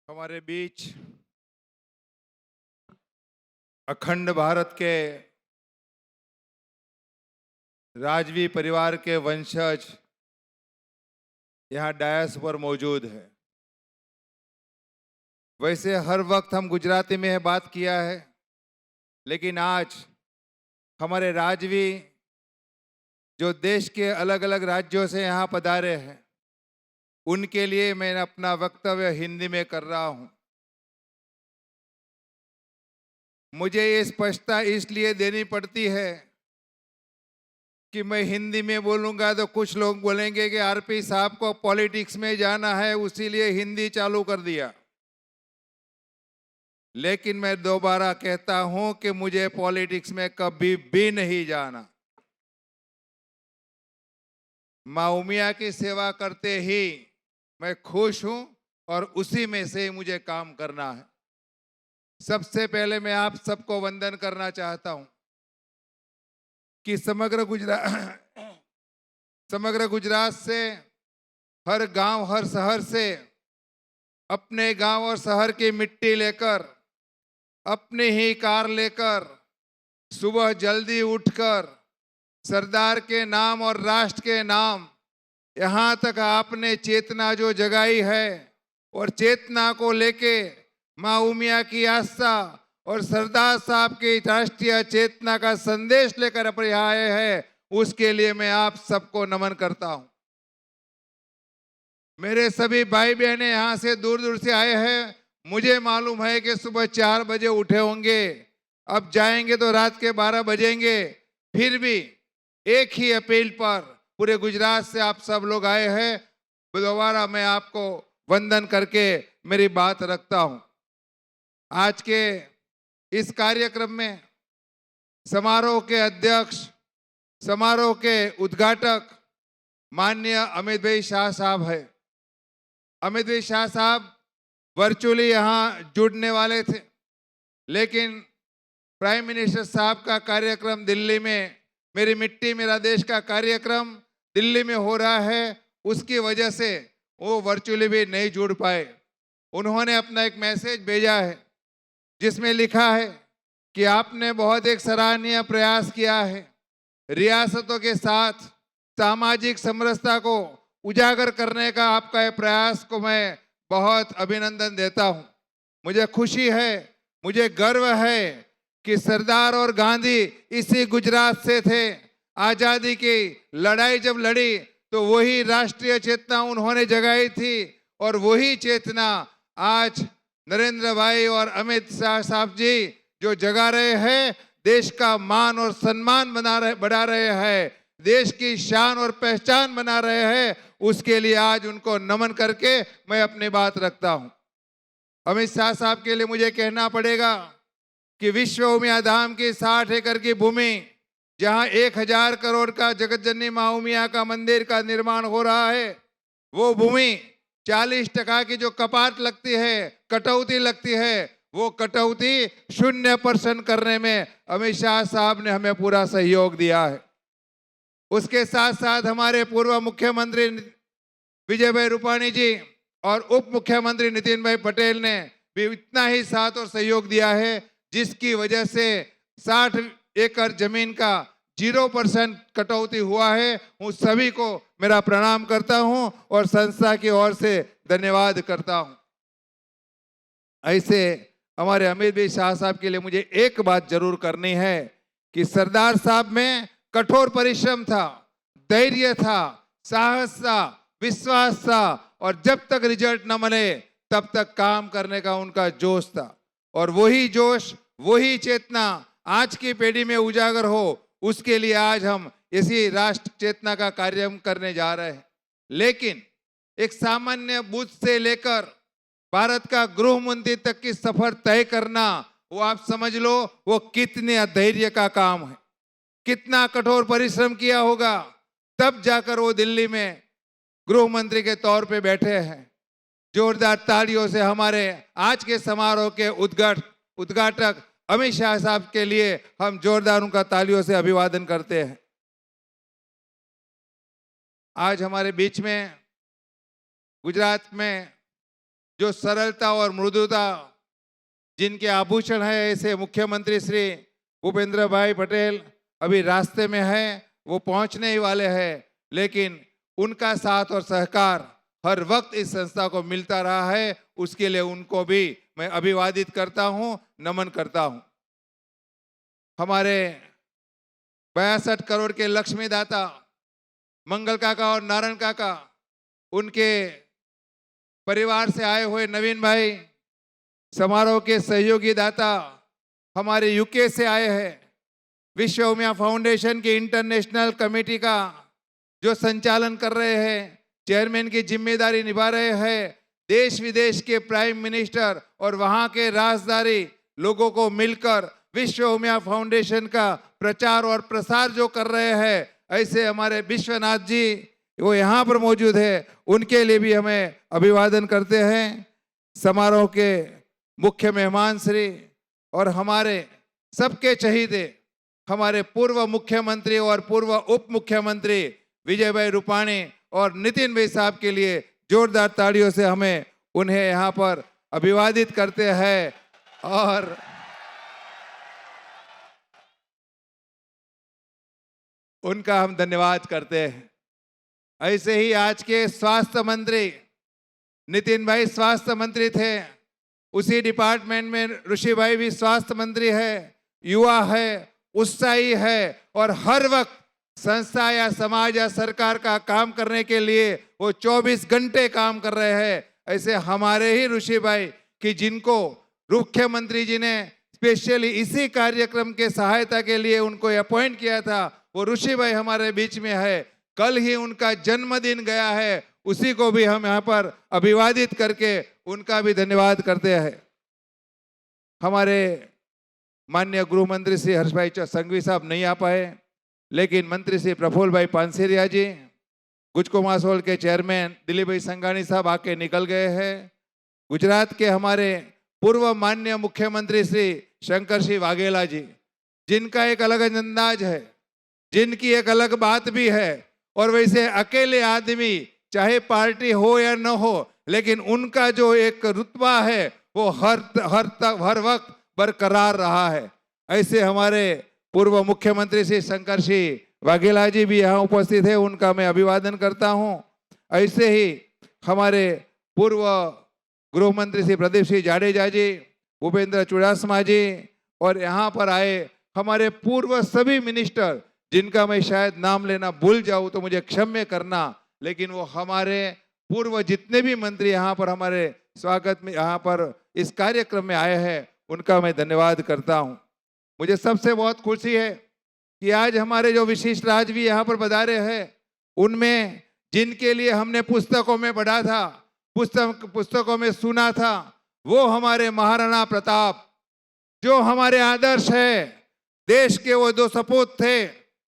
हमारे बीच अखंड भारत के राजवी परिवार के वंशज यहाँ डायस पर मौजूद है। वैसे हर वक्त हम गुजराती में है बात किया है, लेकिन आज हमारे राजवी जो देश के अलग अलग राज्यों से यहाँ पधारे हैं, उनके लिए मैं अपना वक्तव्य हिंदी में कर रहा हूँ। मुझे ये स्पष्टता इसलिए देनी पड़ती है कि मैं हिंदी में बोलूंगा तो कुछ लोग बोलेंगे कि आरपी साहब को पॉलिटिक्स में जाना है, उसीलिए हिंदी चालू कर दिया। लेकिन मैं दोबारा कहता हूं कि मुझे पॉलिटिक्स में कभी भी नहीं जाना। माँ उमिया की सेवा करते ही मैं खुश हूं और उसी में से ही मुझे काम करना है। सबसे पहले मैं आप सबको वंदन करना चाहता हूं कि समग्र गुजरात से हर गांव हर शहर से अपने गांव और शहर की मिट्टी लेकर अपनी ही कार लेकर सुबह जल्दी उठकर सरदार के नाम और राष्ट्र के नाम यहाँ तक आपने चेतना जो जगाई है और चेतना को लेके माँ उमिया की आस्था और सरदार साहब की राष्ट्रीय चेतना का संदेश लेकर अपने यहाँ आए हैं, उसके लिए मैं आप सबको नमन करता हूं। मेरे सभी भाई बहने यहाँ से दूर दूर से आए हैं। मुझे मालूम है कि सुबह 4 बजे उठे होंगे, अब जाएंगे तो रात के 12 बजेंगे। फिर भी एक ही अपील पर पूरे गुजरात से आप सब लोग आए हैं। दोबारा मैं आपको वंदन करके मेरी बात रखता हूं। आज के इस कार्यक्रम में समारोह के अध्यक्ष, समारोह के उद्घाटक माननीय अमित भाई शाह साहब है। अमित भाई शाह साहब वर्चुअली यहाँ जुड़ने वाले थे, लेकिन प्राइम मिनिस्टर साहब का कार्यक्रम दिल्ली में, मेरी मिट्टी मेरा देश का कार्यक्रम दिल्ली में हो रहा है, उसकी वजह से वो वर्चुअली भी नहीं जुड़ पाए। उन्होंने अपना एक मैसेज भेजा है जिसमें लिखा है कि आपने बहुत एक सराहनीय प्रयास किया है। रियासतों के साथ सामाजिक समरसता को उजागर करने का आपका ये प्रयास को मैं बहुत अभिनंदन देता हूं। मुझे खुशी है, मुझे गर्व है कि सरदार और गांधी इसी गुजरात से थे। आजादी की लड़ाई जब लड़ी तो वही राष्ट्रीय चेतना उन्होंने जगाई थी और वही चेतना आज नरेंद्र भाई और अमित शाह साहब जी जो जगा रहे हैं, देश का मान और सम्मान बढ़ा रहे हैं, देश की शान और पहचान बना रहे हैं, उसके लिए आज उनको नमन करके मैं अपनी बात रखता हूं। अमित शाह साहब के लिए मुझे कहना पड़ेगा कि विश्व उमिया धाम की 60 एकड़ की भूमि, जहां 1000 करोड़ का जगत जननी माँ उमिया का मंदिर का निर्माण हो रहा है, वो भूमि 40% की जो कपात लगती है, कटौती लगती है, वो कटौती 0% करने में अमित शाह साहब ने हमें पूरा सहयोग दिया है। उसके साथ साथ हमारे पूर्व मुख्यमंत्री विजय भाई रूपाणी जी और उप मुख्यमंत्री नितिन भाई पटेल ने भी इतना ही साथ और सहयोग दिया है, जिसकी वजह से 60 एकड़ जमीन का 0% कटौती हुआ है। उन सभी को मेरा प्रणाम करता हूं और संस्था की ओर से धन्यवाद करता हूं। ऐसे हमारे अमित भाई शाह साहब के लिए मुझे एक बात जरूर करनी है कि सरदार साहब में कठोर परिश्रम था, धैर्य था, साहस था, विश्वास था और जब तक रिजल्ट न मिले तब तक काम करने का उनका जोश था। और वही जोश, वही चेतना आज की पीढ़ी में उजागर हो, उसके लिए आज हम इसी राष्ट्र चेतना का कार्य करने जा रहे हैं। लेकिन एक सामान्य बूथ से लेकर भारत का गृह मंत्री तक की सफर तय करना, वो आप समझ लो वो कितने धैर्य का काम है, कितना कठोर परिश्रम किया होगा, तब जाकर वो दिल्ली में गृह मंत्री के तौर पे बैठे हैं। जोरदार तालियों से हमारे आज के समारोह के उद्घाटक अमित शाह साहब के लिए हम जोरदार उनका तालियों से अभिवादन करते हैं। आज हमारे बीच में गुजरात में जो सरलता और मृदुता जिनके आभूषण है, ऐसे मुख्यमंत्री श्री भूपेंद्र भाई पटेल अभी रास्ते में है, वो पहुंचने ही वाले हैं, लेकिन उनका साथ और सहकार हर वक्त इस संस्था को मिलता रहा है। उसके लिए उनको भी मैं अभिवादित करता हूं, नमन करता हूं। हमारे 62 करोड़ के लक्ष्मीदाता मंगल काका और नारायण काका, उनके परिवार से आए हुए नवीन भाई, समारोह के सहयोगी दाता हमारे यूके से आए हैं, विश्व उमिया फाउंडेशन की इंटरनेशनल कमेटी का जो संचालन कर रहे हैं, चेयरमैन की जिम्मेदारी निभा रहे हैं, देश विदेश के प्राइम मिनिस्टर और वहां के राजदारी लोगों को मिलकर विश्व उमिया फाउंडेशन का प्रचार और प्रसार जो कर रहे हैं, ऐसे हमारे विश्वनाथ जी वो यहाँ पर मौजूद है, उनके लिए भी हमें अभिवादन करते हैं। समारोह के मुख्य मेहमान श्री और हमारे सबके चहीते हमारे पूर्व मुख्यमंत्री और पूर्व उप मुख्यमंत्री विजय भाई रूपाणी और नितिन भाई साहब के लिए जोरदार तालियों से हमें उन्हें यहाँ पर अभिवादित करते हैं और उनका हम धन्यवाद करते हैं। ऐसे ही आज के स्वास्थ्य मंत्री नितिन भाई स्वास्थ्य मंत्री थे, उसी डिपार्टमेंट में ऋषि भाई भी स्वास्थ्य मंत्री है, युवा है, उत्साही है और हर वक्त संस्था या समाज या सरकार का काम करने के लिए वो 24 घंटे काम कर रहे हैं। ऐसे हमारे ही ऋषि भाई कि जिनको मुख्यमंत्री जी ने स्पेशली इसी कार्यक्रम के सहायता के लिए उनको अपॉइंट किया था, वो ऋषि भाई हमारे बीच में है। कल ही उनका जन्मदिन गया है, उसी को भी हम यहाँ पर अभिवादित करके उनका भी धन्यवाद करते हैं। हमारे माननीय गृह मंत्री श्री हर्ष भाई संघवी साहब नहीं आ पाए, लेकिन मंत्री श्री प्रफुल्ल भाई पानसेरिया जी, गुजको मासोल के चेयरमैन दिलीप भाई संघानी साहब आके निकल गए हैं। गुजरात के हमारे पूर्व माननीय मुख्यमंत्री श्री शंकर सिंह वाघेला जी, जिनका एक अलग अंदाज है, जिनकी एक अलग बात भी है, और वैसे अकेले आदमी चाहे पार्टी हो या न हो, लेकिन उनका जो एक रुतबा है वो हर वक्त बरकरार रहा है। ऐसे हमारे पूर्व मुख्यमंत्री श्री शंकर सिंह वाघेला जी भी यहाँ उपस्थित है, उनका मैं अभिवादन करता हूँ। ऐसे ही हमारे पूर्व गृह मंत्री श्री प्रदीप सिंह जाडेजा जी, भूपेंद्र चुड़ासमा जी और यहाँ पर आए हमारे पूर्व सभी मिनिस्टर, जिनका मैं शायद नाम लेना भूल जाऊं तो मुझे क्षम्य करना, लेकिन वो हमारे पूर्व जितने भी मंत्री यहाँ पर हमारे स्वागत में यहाँ पर इस कार्यक्रम में आए हैं, उनका मैं धन्यवाद करता हूँ। मुझे सबसे बहुत खुशी है कि आज हमारे जो विशिष्ट राजवी यहाँ पर पधारे हैं, उनमें जिनके लिए हमने पुस्तकों में पढ़ा था, पुस्तकों में सुना था, वो हमारे महाराणा प्रताप जो हमारे आदर्श है, देश के वो दो सपूत थे,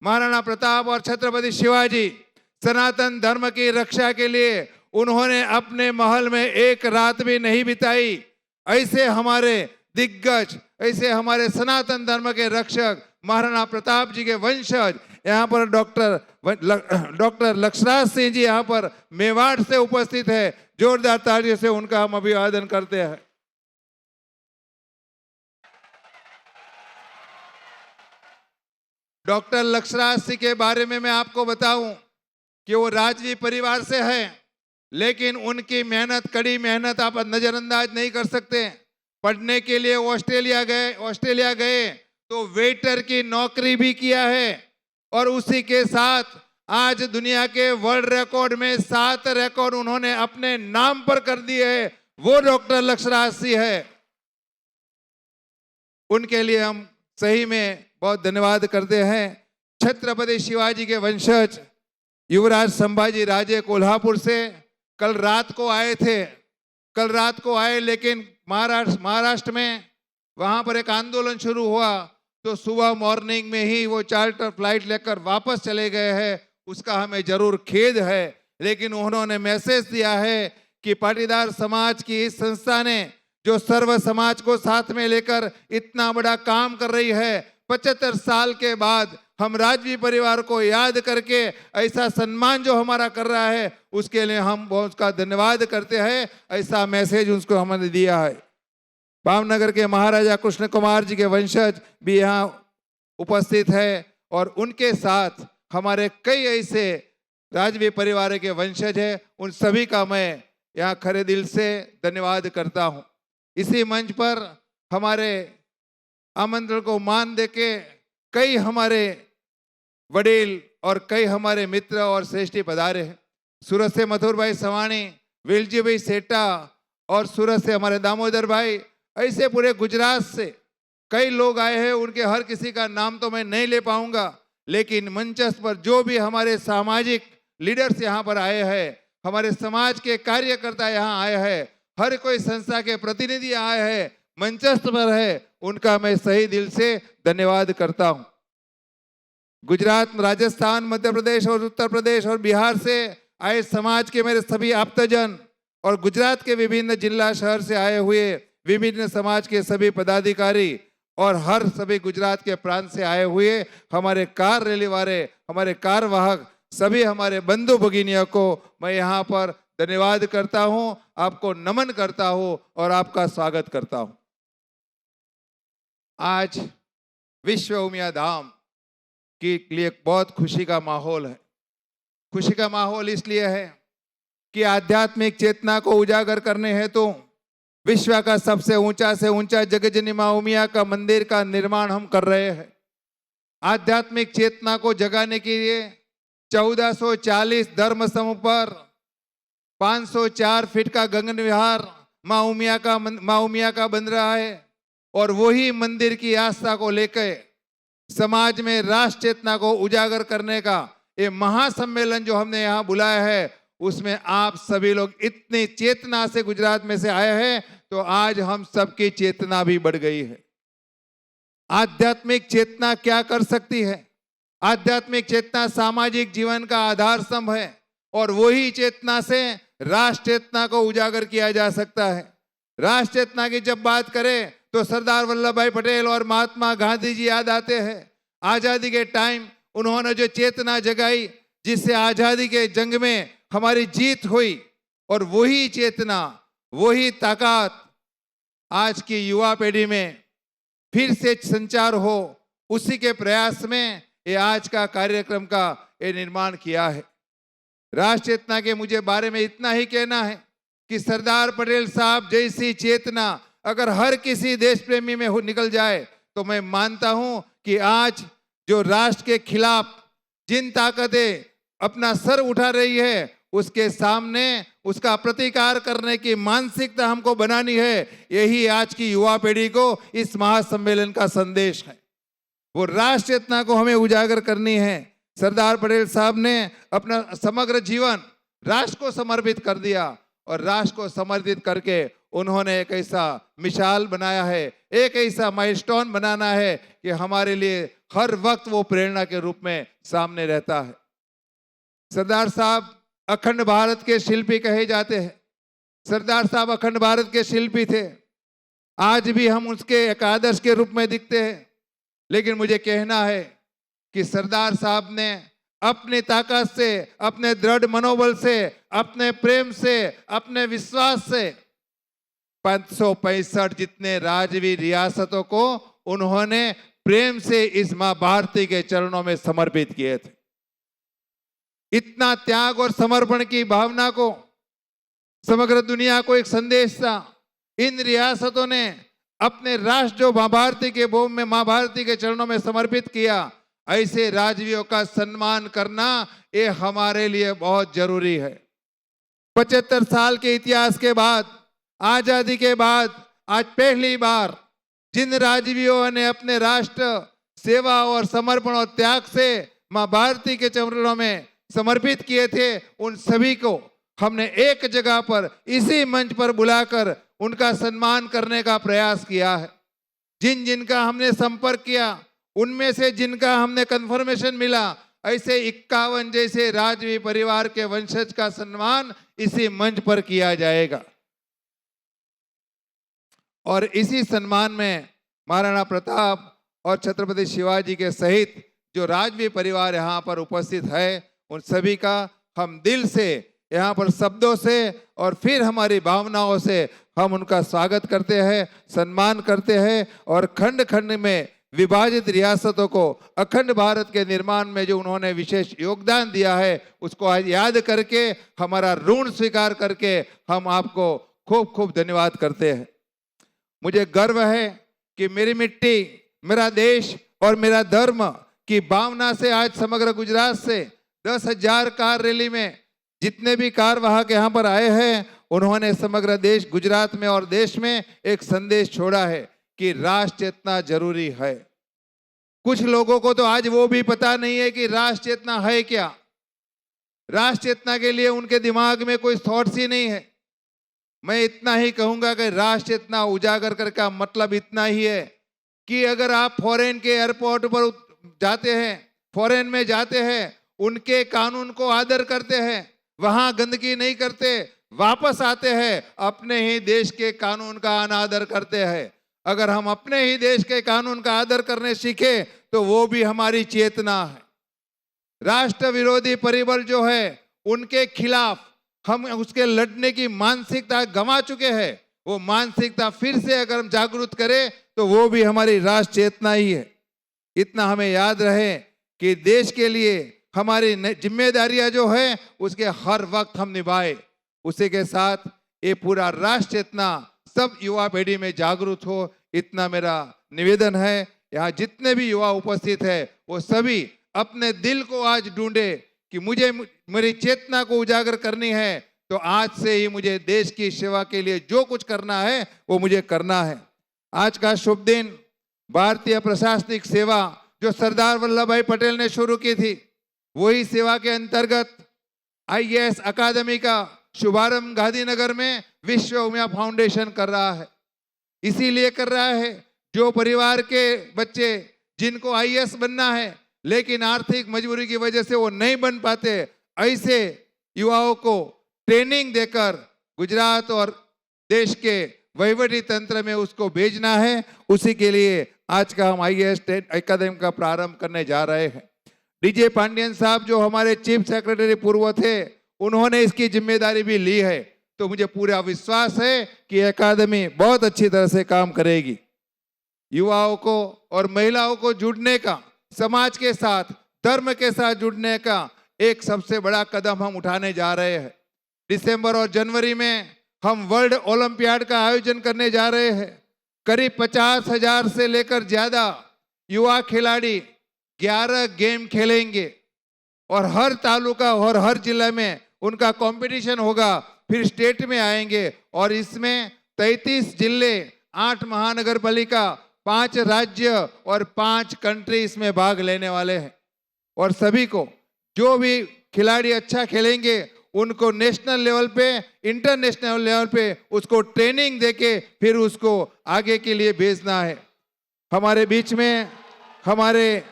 महाराणा प्रताप और छत्रपति शिवाजी। सनातन धर्म की रक्षा के लिए उन्होंने अपने महल में एक रात भी नहीं बिताई। ऐसे हमारे दिग्गज, ऐसे हमारे सनातन धर्म के रक्षक महाराणा प्रताप जी के वंशज यहाँ पर डॉक्टर लक्षराज सिंह जी यहाँ पर मेवाड़ से उपस्थित है। जोरदार तालियों से उनका हम अभिवादन करते हैं। डॉक्टर लक्षराज सिंह के बारे में मैं आपको बताऊं कि वो राजवी परिवार से है, लेकिन उनकी मेहनत, कड़ी मेहनत आप नजरअंदाज नहीं कर सकते। पढ़ने के लिए ऑस्ट्रेलिया गए तो वेटर की नौकरी भी किया है, और उसी के साथ आज दुनिया के वर्ल्ड रिकॉर्ड में 7 रिकॉर्ड उन्होंने अपने नाम पर कर दिए है। वो डॉक्टर लक्षराज सिंह है। उनके लिए हम सही में बहुत धन्यवाद करते हैं। छत्रपति शिवाजी के वंशज युवराज संभाजी राजे कोल्हापुर से कल रात को आए, लेकिन महाराष्ट्र में वहां पर एक आंदोलन शुरू हुआ तो सुबह मॉर्निंग में ही वो चार्टर फ्लाइट लेकर वापस चले गए हैं। उसका हमें जरूर खेद है, लेकिन उन्होंने मैसेज दिया है कि पाटीदार समाज की इस संस्था ने जो सर्व समाज को साथ में लेकर इतना बड़ा काम कर रही है, 75 साल के बाद हम राजवी परिवार को याद करके ऐसा सम्मान जो हमारा कर रहा है उसके लिए हम बहुत उसका धन्यवाद करते हैं। ऐसा मैसेज उसको हमने दिया है। भावनगर के महाराजा कृष्ण कुमार जी के वंशज भी यहाँ उपस्थित है और उनके साथ हमारे कई ऐसे राजवी परिवार के वंशज हैं। उन सभी का मैं यहाँ खरे दिल से धन्यवाद करता हूँ। इसी मंच पर हमारे आमंत्रण को मान देके कई हमारे वडील और कई हमारे मित्र और श्रेष्ठी पधारे हैं। सूरत से मथुर भाई सवाणी, वेलजी भाई सेठा और सूरत से हमारे दामोदर भाई, ऐसे पूरे गुजरात से कई लोग आए हैं। उनके हर किसी का नाम तो मैं नहीं ले पाऊंगा, लेकिन मंचस्थ पर जो भी हमारे सामाजिक लीडर्स यहाँ पर आए हैं, हमारे समाज के कार्यकर्ता यहाँ आए हैं, हर कोई संस्था के प्रतिनिधि आए हैं, मंचस्थ पर है, उनका मैं सही दिल से धन्यवाद करता हूँ। गुजरात, राजस्थान, मध्य प्रदेश और उत्तर प्रदेश और बिहार से आए समाज के मेरे सभी आप्तजन और गुजरात के विभिन्न जिला शहर से आए हुए विभिन्न समाज के सभी पदाधिकारी और हर सभी गुजरात के प्रांत से आए हुए हमारे कार रैली वाले, हमारे कार वाहक, सभी हमारे बंधु भगिनियों को मैं यहाँ पर धन्यवाद करता हूँ, आपको नमन करता हूँ और आपका स्वागत करता हूँ। आज विश्व उमिया धाम के लिए बहुत खुशी का माहौल है। खुशी का माहौल इसलिए है कि आध्यात्मिक चेतना को उजागर करने हेतु विश्व का सबसे ऊंचा से ऊंचा जगजनी मां उमिया का मंदिर का निर्माण हम कर रहे हैं। आध्यात्मिक चेतना को जगाने के लिए 1440 धर्म समूह पर 504 फीट का गगन विहार मां उमिया का बन रहा है और वही मंदिर की आस्था को लेकर समाज में राष्ट्र चेतना को उजागर करने का ये महासम्मेलन जो हमने यहाँ बुलाया है, उसमें आप सभी लोग इतनी चेतना से गुजरात में से आए हैं, तो आज हम सबकी चेतना भी बढ़ गई है। आध्यात्मिक चेतना क्या कर सकती है? आध्यात्मिक चेतना सामाजिक जीवन का आधार स्तंभ है और वही चेतना से राष्ट्र चेतना को उजागर किया जा सकता है। राष्ट्र चेतना की जब बात करें तो सरदार वल्लभ भाई पटेल और महात्मा गांधी जी याद आते हैं। आजादी के टाइम उन्होंने जो चेतना जगाई, जिससे आजादी के जंग में हमारी जीत हुई, और वही चेतना, वही ताकत आज की युवा पीढ़ी में फिर से संचार हो, उसी के प्रयास में ये आज का कार्यक्रम का ये निर्माण किया है। राष्ट्र चेतना के मुझे बारे में इतना ही कहना है कि सरदार पटेल साहब जैसी चेतना अगर हर किसी देश प्रेमी में निकल जाए तो मैं मानता हूं कि आज जो राष्ट्र के खिलाफ जिन ताकतें अपना सर उठा रही है, उसके सामने उसका प्रतिकार करने की मानसिकता हमको बनानी है। यही आज की युवा पीढ़ी को इस महासम्मेलन का संदेश है। वो राष्ट्र चेतना को हमें उजागर करनी है। सरदार पटेल साहब ने अपना समग्र जीवन राष्ट्र को समर्पित कर दिया और राष्ट्र को समर्पित करके उन्होंने एक ऐसा मिसाल बनाया है, एक ऐसा माइलस्टोन बनाना है कि हमारे लिए हर वक्त वो प्रेरणा के रूप में सामने रहता है। सरदार साहब अखंड भारत के शिल्पी कहे जाते हैं। सरदार साहब अखंड भारत के शिल्पी थे। आज भी हम उसके एक आदर्श के रूप में दिखते हैं, लेकिन मुझे कहना है कि सरदार साहब ने अपनी ताकत से, अपने दृढ़ मनोबल से, अपने प्रेम से, अपने विश्वास से 565 जितने राजवी रियासतों को उन्होंने प्रेम से इस मां भारती के चरणों में समर्पित किए थे। इतना त्याग और समर्पण की भावना को समग्र दुनिया को एक संदेश था। इन रियासतों ने अपने राष्ट्र जो मां भारती के भूमि में मां भारती के चरणों में समर्पित किया, ऐसे राजवीयों का सम्मान करना ये हमारे लिए बहुत जरूरी है। 75 साल के इतिहास के बाद, आजादी के बाद आज पहली बार जिन राजवीयों ने अपने राष्ट्र सेवा और समर्पण और त्याग से मां भारती के चरणों में समर्पित किए थे, उन सभी को हमने एक जगह पर इसी मंच पर बुलाकर उनका सम्मान करने का प्रयास किया है। जिन जिनका हमने संपर्क किया, उनमें से जिनका हमने कंफर्मेशन मिला, ऐसे 51 जैसे राजवी परिवार के वंशज का सम्मान इसी मंच पर किया जाएगा। और इसी सम्मान में महाराणा प्रताप और छत्रपति शिवाजी के सहित जो राजवी परिवार यहाँ पर उपस्थित है, उन सभी का हम दिल से यहाँ पर शब्दों से और फिर हमारी भावनाओं से हम उनका स्वागत करते हैं, सम्मान करते हैं और खंड खंड में विभाजित रियासतों को अखंड भारत के निर्माण में जो उन्होंने विशेष योगदान दिया है, उसको आज याद करके हमारा ऋण स्वीकार करके हम आपको खूब खूब धन्यवाद करते हैं। मुझे गर्व है कि मेरी मिट्टी, मेरा देश और मेरा धर्म की भावना से आज समग्र गुजरात से 10,000 कार रैली में जितने भी कारवाहक यहाँ पर आए हैं, उन्होंने समग्र देश, गुजरात में और देश में एक संदेश छोड़ा है कि राष्ट्र चेतना जरूरी है। कुछ लोगों को तो आज वो भी पता नहीं है कि राष्ट्र चेतना है क्या। राष्ट्र चेतना के लिए उनके दिमाग में कोई थॉट्स ही नहीं है। मैं इतना ही कहूंगा कि राष्ट्र चेतना उजागर कर का मतलब इतना ही है कि अगर आप फॉरेन के एयरपोर्ट पर जाते हैं, फॉरेन में जाते हैं, उनके कानून को आदर करते हैं, वहां गंदगी नहीं करते, वापस आते हैं अपने ही देश के कानून का अनादर करते हैं। अगर हम अपने ही देश के कानून का आदर करने सीखे तो वो भी हमारी चेतना है। राष्ट्र विरोधी परिबल जो है उनके खिलाफ हम उसके लड़ने की मानसिकता गंवा चुके हैं। वो मानसिकता फिर से अगर हम जागरूक करें तो वो भी हमारी राष्ट्र चेतना ही है। इतना हमें याद रहे कि देश के लिए हमारी जिम्मेदारियां जो है उसके हर वक्त हम निभाए। उसी के साथ ये पूरा राष्ट्र चेतना सब युवा पीढ़ी में जागरूक हो, इतना मेरा निवेदन है। यहाँ जितने भी युवा उपस्थित है वो सभी अपने दिल को आज ढूंढे कि मुझे मेरी चेतना को उजागर करनी है, तो आज से ही मुझे देश की सेवा के लिए जो कुछ करना है वो मुझे करना है। आज का शुभ दिन भारतीय प्रशासनिक सेवा जो सरदार वल्लभ भाई पटेल ने शुरू की थी, वही सेवा के अंतर्गत IAS अकादमी का शुभारंभ गांधीनगर में विश्व उमिया फाउंडेशन कर रहा है। इसीलिए कर रहा है जो परिवार के बच्चे जिनको IAS बनना है लेकिन आर्थिक मजबूरी की वजह से वो नहीं बन पाते, ऐसे युवाओं को ट्रेनिंग देकर गुजरात और देश के वहीवटी तंत्र में उसको भेजना है। उसी के लिए आज का हम IAS अकादमी का प्रारंभ करने जा रहे हैं। DJ पांडियन साहब जो हमारे चीफ सेक्रेटरी पूर्व थे, उन्होंने इसकी जिम्मेदारी भी ली है, तो मुझे पूरा विश्वास है कि अकादमी बहुत अच्छी तरह से काम करेगी। युवाओं को और महिलाओं को जुड़ने का, समाज के साथ, धर्म के साथ जुड़ने का एक सबसे बड़ा कदम हम उठाने जा रहे हैं। दिसंबर और जनवरी में हम वर्ल्ड ओलंपियाड का आयोजन करने जा रहे हैं। करीब 50,000 से लेकर ज्यादा युवा खिलाड़ी 11 गेम खेलेंगे और हर तालुका और हर जिले में उनका कंपटीशन होगा, फिर स्टेट में आएंगे और इसमें 33 जिले, 8 महानगर पालिका, 5 राज्य और 5 कंट्री इसमें भाग लेने वाले हैं। और सभी को जो भी खिलाड़ी अच्छा खेलेंगे उनको नेशनल लेवल पे, इंटरनेशनल लेवल पे उसको ट्रेनिंग देके फिर उसको आगे के लिए भेजना है। हमारे बीच में हमारे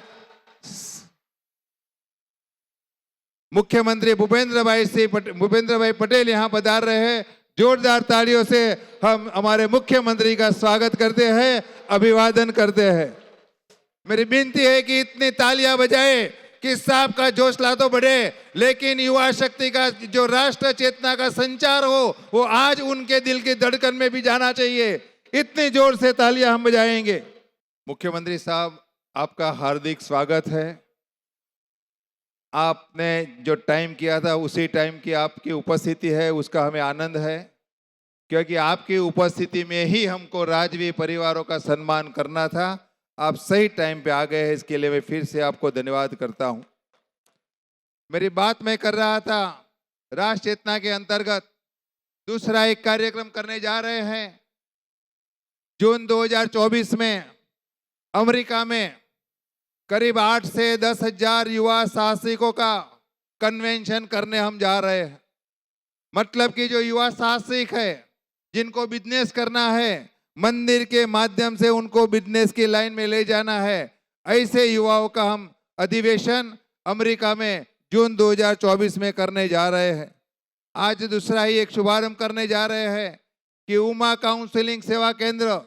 मुख्यमंत्री भूपेंद्र भाई पटेल यहाँ पधार रहे हैं। जोरदार तालियों से हम हमारे मुख्यमंत्री का स्वागत करते हैं, अभिवादन करते हैं। मेरी विनती है कि इतनी तालियां बजाए कि साहब का जोशला तो बढ़े, लेकिन युवा शक्ति का जो राष्ट्र चेतना का संचार हो वो आज उनके दिल की धड़कन में भी जाना चाहिए। इतनी जोर से तालियां हम बजाएंगे। मुख्यमंत्री साहब, आपका हार्दिक स्वागत है। आपने जो टाइम किया था उसी टाइम की आपकी उपस्थिति है, उसका हमें आनंद है, क्योंकि आपकी उपस्थिति में ही हमको राजवी परिवारों का सम्मान करना था। आप सही टाइम पे आ गए हैं, इसके लिए मैं फिर से आपको धन्यवाद करता हूं। मेरी बात मैं कर रहा था, राष्ट्र चेतना के अंतर्गत दूसरा एक कार्यक्रम करने जा रहे हैं। जून 2024 में अमेरिका में करीब 8 से 10,000 युवा साहसिकों का कन्वेंशन करने हम जा रहे हैं। मतलब कि जो युवा साहसिक है, जिनको बिजनेस करना है, मंदिर के माध्यम से उनको बिजनेस की लाइन में ले जाना है, ऐसे युवाओं का हम अधिवेशन अमेरिका में जून 2024 में करने जा रहे हैं। आज दूसरा ही एक शुभारंभ करने जा रहे हैं कि उमा काउंसलिंग सेवा केंद्र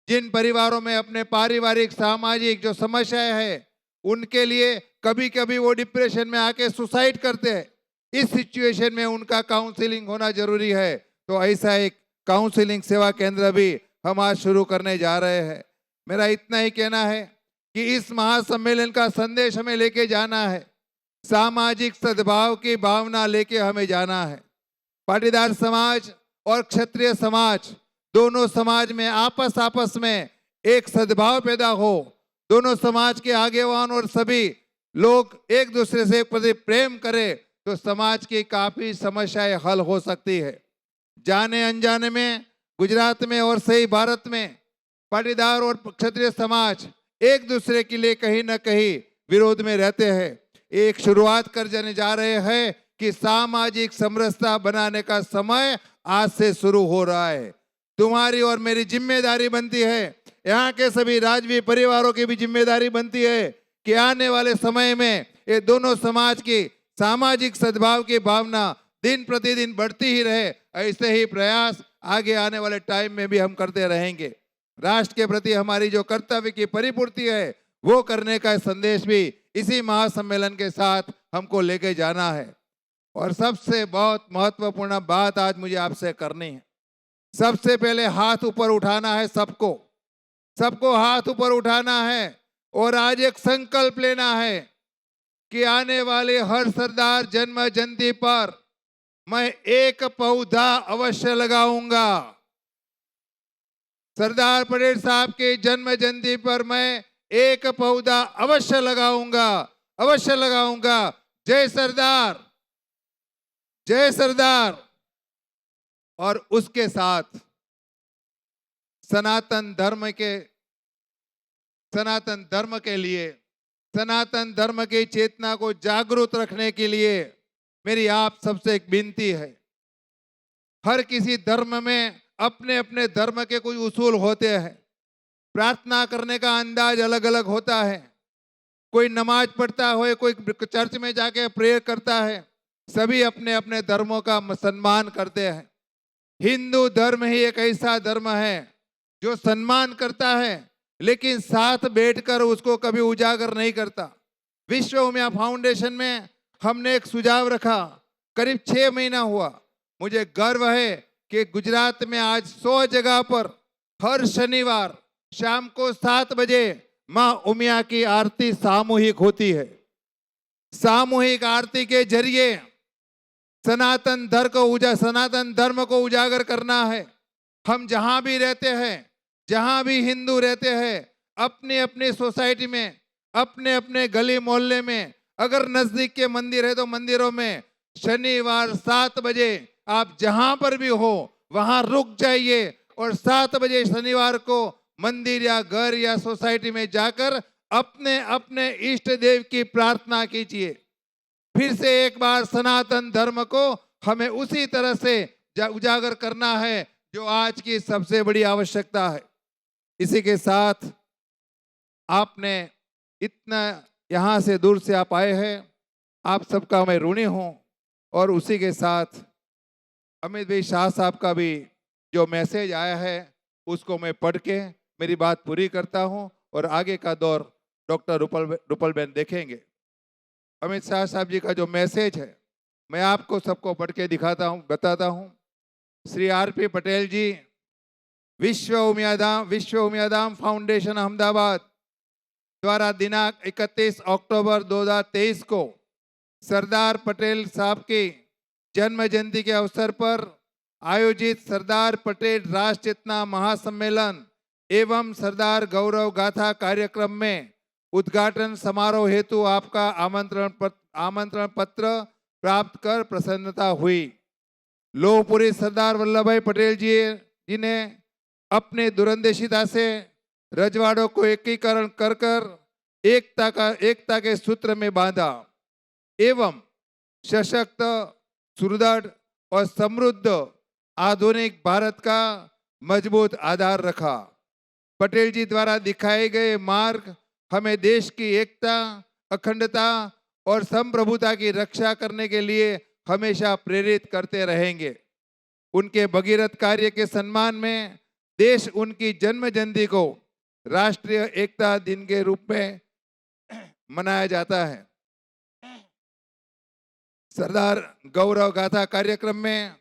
जिन परिवारों में अपने पारिवारिक सामाजिक जो समस्याएं है उनके लिए कभी कभी वो डिप्रेशन में आके सुसाइड करते हैं। इस सिचुएशन में उनका काउंसलिंग होना जरूरी है। तो ऐसा एक काउंसलिंग सेवा केंद्र भी हम आज शुरू करने जा रहे हैं। मेरा इतना ही कहना है कि इस महासम्मेलन का संदेश हमें लेके जाना है। सामाजिक सद्भाव की भावना लेके हमें जाना है। पाटीदार समाज और क्षत्रिय समाज, दोनों समाज में आपस में एक सद्भाव पैदा हो। दोनों समाज के आगेवान और सभी लोग एक दूसरे से प्रति प्रेम करें तो समाज की काफी समस्याएं हल हो सकती है। जाने अनजाने में गुजरात में और सही भारत में पाटीदार और क्षत्रिय समाज एक दूसरे के लिए कहीं ना कहीं विरोध में रहते हैं। एक शुरुआत कर जाने जा रहे हैं कि सामाजिक समरसता बनाने का समय आज से शुरू हो रहा है। तुम्हारी और मेरी जिम्मेदारी बनती है, यहाँ के सभी राजवी परिवारों की भी जिम्मेदारी बनती है कि आने वाले समय में ये दोनों समाज की सामाजिक सद्भाव की भावना दिन प्रतिदिन बढ़ती ही रहे। ऐसे ही प्रयास आगे आने वाले टाइम में भी हम करते रहेंगे। राष्ट्र के प्रति हमारी जो कर्तव्य की परिपूर्ति है वो करने का संदेश भी इसी महासम्मेलन के साथ हमको लेके जाना है। और सबसे बहुत महत्वपूर्ण बात आज मुझे आपसे करनी है। सबसे पहले हाथ ऊपर उठाना है, सबको हाथ ऊपर उठाना है और आज एक संकल्प लेना है कि आने वाले हर सरदार जन्म जयंती पर मैं एक पौधा अवश्य लगाऊंगा। सरदार पटेल साहब के जन्म जयंती पर मैं एक पौधा अवश्य लगाऊंगा, अवश्य लगाऊंगा। जय सरदार, जय सरदार। और उसके साथ सनातन धर्म के लिए, सनातन धर्म की चेतना को जागरूक रखने के लिए मेरी आप सबसे एक विनती है। हर किसी धर्म में अपने अपने धर्म के कुछ उसूल होते हैं। प्रार्थना करने का अंदाज अलग अलग होता है। कोई नमाज पढ़ता है, कोई चर्च में जाके प्रेयर करता है। सभी अपने अपने धर्मों का सम्मान करते हैं। हिंदू धर्म ही एक ऐसा धर्म है जो सम्मान करता है लेकिन साथ बैठकर उसको कभी उजागर नहीं करता। विश्व उमिया फाउंडेशन में हमने एक सुझाव रखा, करीब 6 महीना हुआ। मुझे गर्व है कि गुजरात में आज 100 जगह पर हर शनिवार शाम को 7 बजे मां उमिया की आरती सामूहिक होती है। सामूहिक आरती के जरिए सनातन धर्म को उजागर करना है। हम जहां भी रहते हैं, जहां भी हिंदू रहते हैं, अपने अपने सोसाइटी में, अपने अपने गली मोहल्ले में, अगर नजदीक के मंदिर है तो मंदिरों में शनिवार 7 बजे आप जहां पर भी हो वहां रुक जाइए और 7 बजे शनिवार को मंदिर या घर या सोसाइटी में जाकर अपने अपने इष्ट देव की प्रार्थना कीजिए। फिर से एक बार सनातन धर्म को हमें उसी तरह से उजागर करना है जो आज की सबसे बड़ी आवश्यकता है। इसी के साथ आपने इतना यहाँ से दूर से आप आए हैं, आप सबका मैं ऋणी हूँ। और उसी के साथ अमित भाई शाह साहब का भी जो मैसेज आया है उसको मैं पढ़ के मेरी बात पूरी करता हूँ और आगे का दौर डॉक्टर रुपल बहन देखेंगे। अमित शाह साहब जी का जो मैसेज है मैं आपको सबको पढ़ के दिखाता हूँ, बताता हूँ। श्री आर.पी. पटेल जी, विश्व उमियाधाम फाउंडेशन अहमदाबाद द्वारा दिनांक 31 अक्टूबर 2023 को सरदार पटेल साहब की जन्म जयंती के अवसर पर आयोजित सरदार पटेल राष्ट्र चेतना महासम्मेलन एवं सरदार गौरव गाथा कार्यक्रम में उद्घाटन समारोह हेतु आपका आमंत्रण पत्र प्राप्त कर प्रसन्नता हुई। लोहपुरी सरदार वल्लभ भाई पटेल जी ने अपने दूरंदेशिता से रजवाड़ों को एकीकरण कर एकता के सूत्र में बांधा एवं सशक्त, सुदृढ़ और समृद्ध आधुनिक भारत का मजबूत आधार रखा। पटेल जी द्वारा दिखाए गए मार्ग हमें देश की एकता, अखंडता और संप्रभुता की रक्षा करने के लिए हमेशा प्रेरित करते रहेंगे। उनके भगीरथ कार्य के सम्मान में देश उनकी जन्म जयंती को राष्ट्रीय एकता दिन के रूप में मनाया जाता है। सरदार गौरव गाथा कार्यक्रम में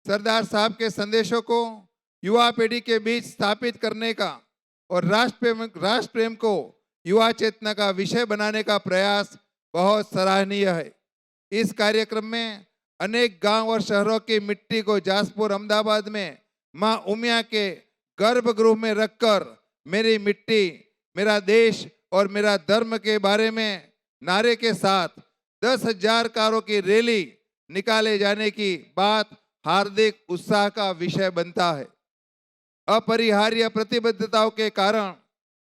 सरदार साहब के संदेशों को युवा पीढ़ी के बीच स्थापित करने का और राष्ट्र प्रेम को युवा चेतना का विषय बनाने का प्रयास बहुत सराहनीय है। इस कार्यक्रम में अनेक गांव और शहरों की मिट्टी को जासपुर अहमदाबाद में मां उमिया के गर्भगृह में रखकर मेरी मिट्टी, मेरा देश और मेरा धर्म के बारे में नारे के साथ 10,000 कारों की रैली निकाले जाने की बात हार्दिक उत्साह का विषय बनता है। अपरिहार्य प्रतिबद्धताओं के कारण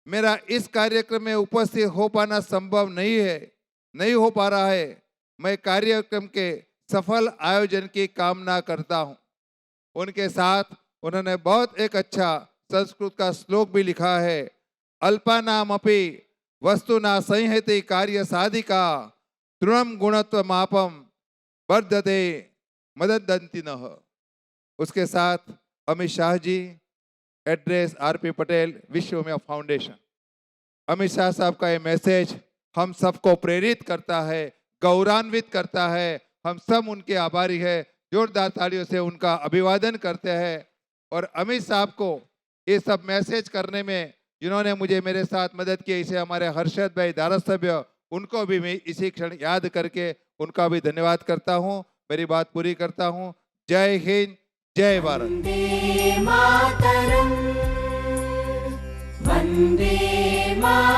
मेरा इस कार्यक्रम में उपस्थित हो पाना संभव नहीं हो पा रहा है। मैं कार्यक्रम के सफल आयोजन की कामना करता हूं। उनके साथ उन्होंने बहुत एक अच्छा संस्कृत का श्लोक भी लिखा है, अल्पानामपि वस्तुना संहति कार्य साधिका तृणम गुणत्व मापम वर्धते मददंति नः। उसके साथ अमित शाह जी, एड्रेस आरपी पटेल विश्व में फाउंडेशन। अमित शाह साहब का ये मैसेज हम सबको प्रेरित करता है, गौरवान्वित करता है। हम सब उनके आभारी है। जोरदार तालियों से उनका अभिवादन करते हैं। और अमित साहब को ये सब मैसेज करने में जिन्होंने मुझे मेरे साथ मदद की, इसे हमारे हर्षद भाई धारासभ्य, उनको भी मैं इसी क्षण याद करके उनका भी धन्यवाद करता हूँ। मेरी बात पूरी करता हूँ। जय हिंद, जय भारत। वंदे मातरम, वंदे मातरम।